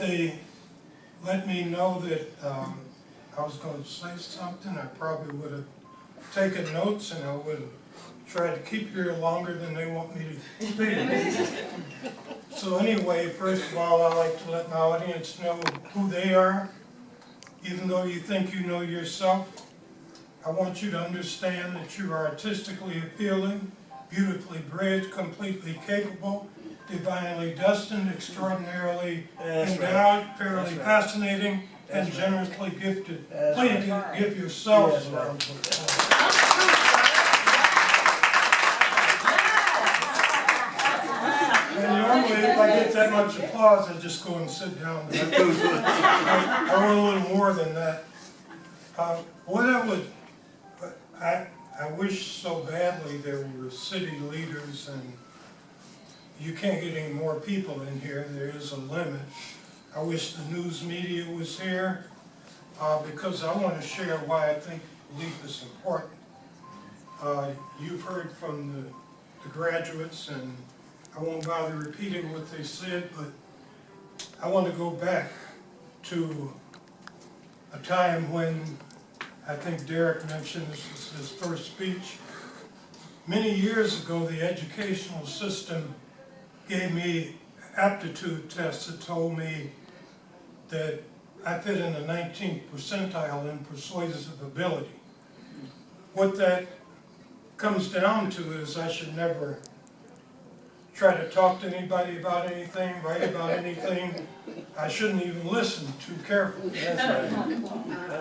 they let me know that I was going to say something, I probably would have taken notes and I would have tried to keep here longer than they want me to speak. So anyway, first of all, I like to let my audience know who they are. Even though you think you know yourself, I want you to understand that you are artistically appealing, beautifully bred, completely capable, divinely destined, extraordinarily endowed, fairly fascinating, and generously gifted. Please give yourselves a round of applause. And normally, if I get that much applause, I just go and sit down. I want a little more than that. I wish so badly there were city leaders, and you can't get any more people in here. There is a limit. I wish the news media was here because I want to share why I believe it's important. You've heard from the graduates, and I won't bother repeating what they said, but I want to go back to a time when I think Derek mentioned this was his first speech. Many years ago, the educational system gave me aptitude tests that told me that I fit in the 19th percentile in persuasive ability. What that comes down to is I should never try to talk to anybody about anything, write about anything. I shouldn't even listen too carefully.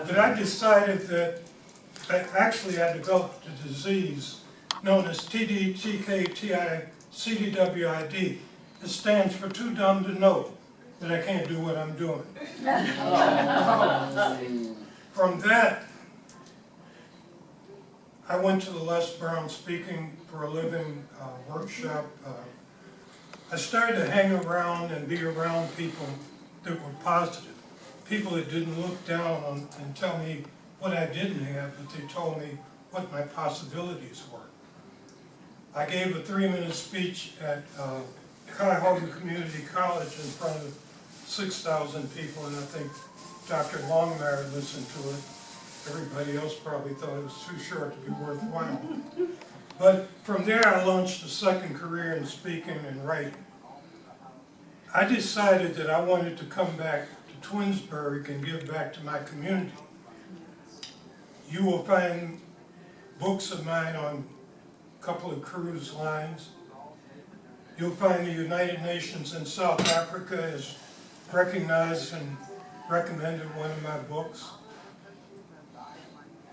But I decided that I developed a disease known as TDTKTI-CDWID. It stands for too dumb to know that I can't do what I'm doing. From that, I went to the Les Brown Speaking for a Living workshop. I started to hang around and be around people that were positive, people that didn't look down on and tell me what I didn't have, but they told me what my possibilities were. I gave a 3-minute speech at Cuyahoga Community College in front of 6,000 people, and I think Dr. Longmire listened to it. Everybody else probably thought it was too short to be worthwhile. But from there, I launched a second career in speaking and writing. I decided that I wanted to come back to Twinsburg and give back to my community. You will find books of mine on a couple of cruise lines. You'll find the United Nations in South Africa has recognized and recommended one of my books.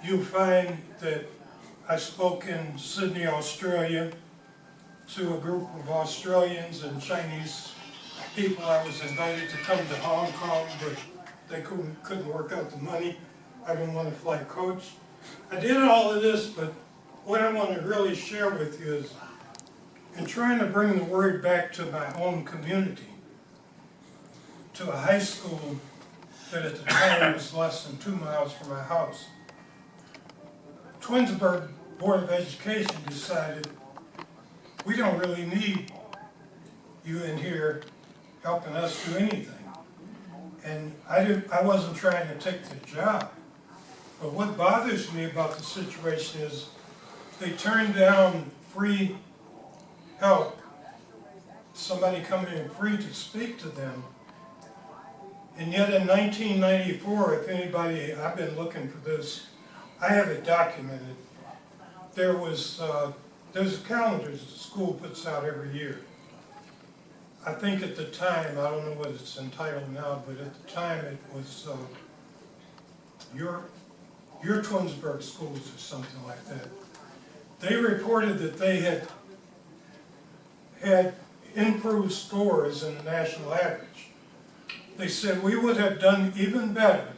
You'll find that I spoke in Sydney, Australia, to a group of Australians and Chinese people. I was invited to come to Hong Kong, but they couldn't work out the money. I didn't want to fly coach. I did all of this, but what I want to really share with you is, in trying to bring the word back to my own community, to a high school that at the time was less than 2 miles from my house, Twinsburg Board of Education decided we don't really need you in here helping us do anything. And I wasn't trying to take the job. But what bothers me about the situation is they turned down free help, somebody coming in free to speak to them. And yet in 1994, if anybody, I've been looking for this, I have it documented. There's a calendar that the school puts out every year. I think at the time, I don't know what it's entitled now, but at the time it was your Twinsburg schools or something like that. They reported that they had improved scores in the national average. They said we would have done even better.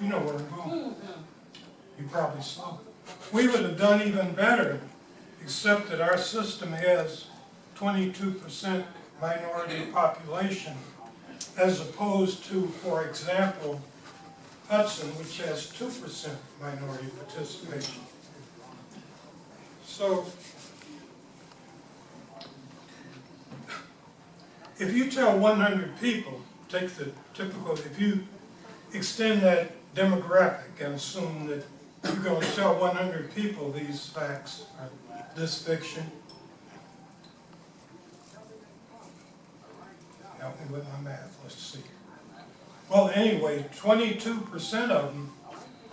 You know where I'm going. You probably saw it. We would have done even better, except that our system has 22% minority population, as opposed to, for example, Hudson, which has 2% minority participation. So, if you tell 100 people, take the typical, if you extend that demographic and assume that you're going to tell 100 people these facts, or this fiction, help me with my math, let's see. Well, anyway, 22% of them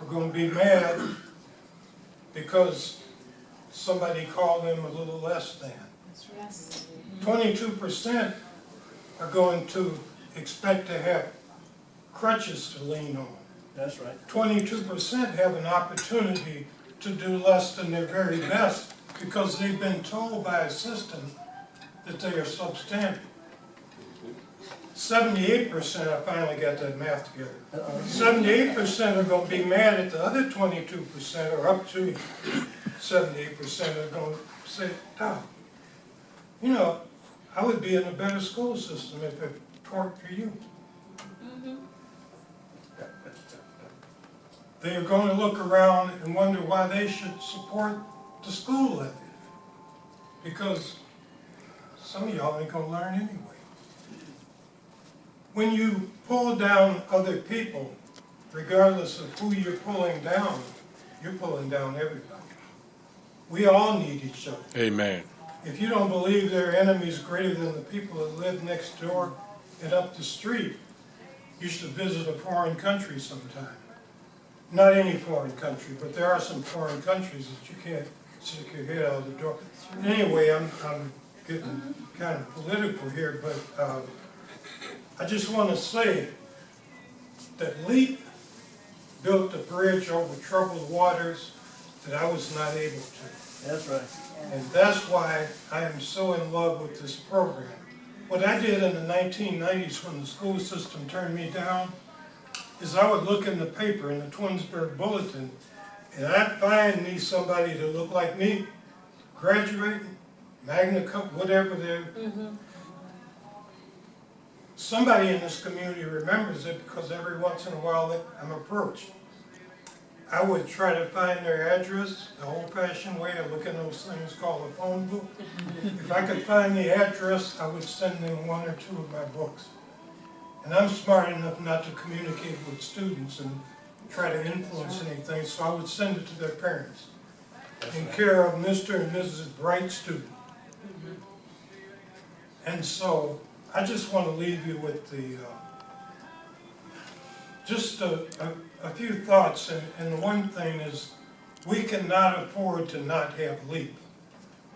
are going to be mad because somebody called them a little less than. Yes. 22% are going to expect to have crutches to lean on. That's right. 22% have an opportunity to do less than their very best because they've been told by a system that they are substandard. 78%, I finally got that math together. 78% are going to be mad at the other 22%, or up to 78% are going to say, oh, you know, I would be in a better school system if it weren't for you. They are going to look around and wonder why they should support the school levy. Because some of y'all ain't going to learn anyway. When you pull down other people, regardless of who you're pulling down everybody. We all need each other. Amen. If you don't believe there are enemies greater than the people that live next door and up the street, you should visit a foreign country sometime. Not any foreign country, but there are some foreign countries that you can't stick your head out the door. Anyway, I'm getting kind of political here, but I just want to say that LEAP built a bridge over troubled waters that I was not able to. That's right. And that's why I am so in love with this program. What I did in the 1990s when the school system turned me down is I would look in the paper, in the Twinsburg Bulletin, and I'd find me somebody that looked like me, graduating, magna cum, whatever they're. Somebody in this community remembers it because every once in a while I'm approached. I would try to find their address the old-fashioned way. I look in those things called a phone book. If I could find the address, I would send them one or two of my books. And I'm smart enough not to communicate with students and try to influence anything, so I would send it to their parents in care of Mr. and Mrs. Bright student. And so I just want to leave you with the just a few thoughts, and the one thing is we cannot afford to not have LEAP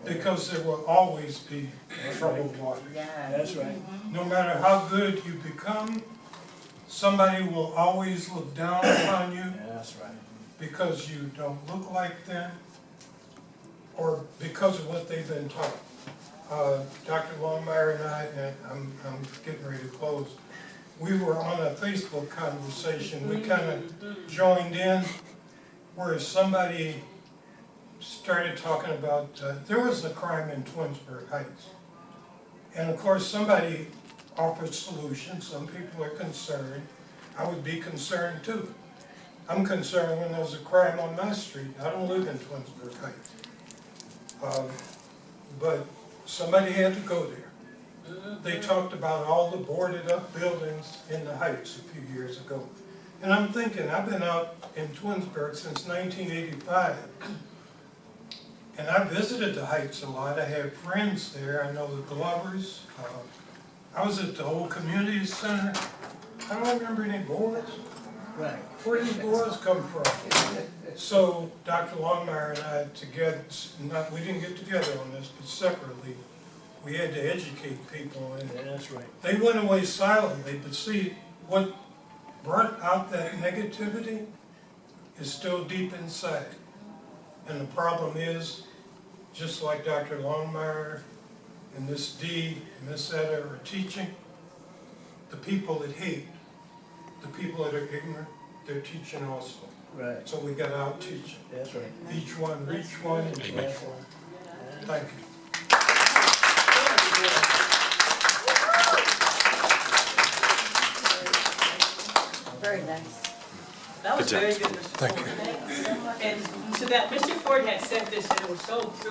because there will always be troubled waters. That's right. No matter how good you become, somebody will always look down upon you That's right. because you don't look like them or because of what they've been taught. Dr. Longmire and I, and I'm getting ready to close, we were on a Facebook conversation. We kind of joined in where somebody started talking about, there was a crime in Twinsburg Heights. And of course somebody offered solutions. Some people are concerned. I would be concerned too. I'm concerned when there's a crime on my street. I don't live in Twinsburg Heights. But somebody had to go there. They talked about all the boarded up buildings in the Heights a few years ago. And I'm thinking, I've been out in Twinsburg since 1985. And I visited the Heights a lot. I have friends there. I know the Glovers. I was at the old community center. I don't remember any boards. Right. Where did the boards come from? So Dr. Longmire and I together, we didn't get together on this, but separately, we had to educate people. And That's right. they went away silently, but see, what brought out that negativity is still deep inside. And the problem is, just like Dr. Longmire and Miss D and Miss Etta are teaching, the people that hate, the people that are ignorant, they're teaching also. Right. So we got to out teach them. That's right. Each one, reach one, and teach Amen. one. Thank you. Very nice. That was Good job. very good, Mr. Thank Ford. you. And to that, Mr. Ford had said this, and it was so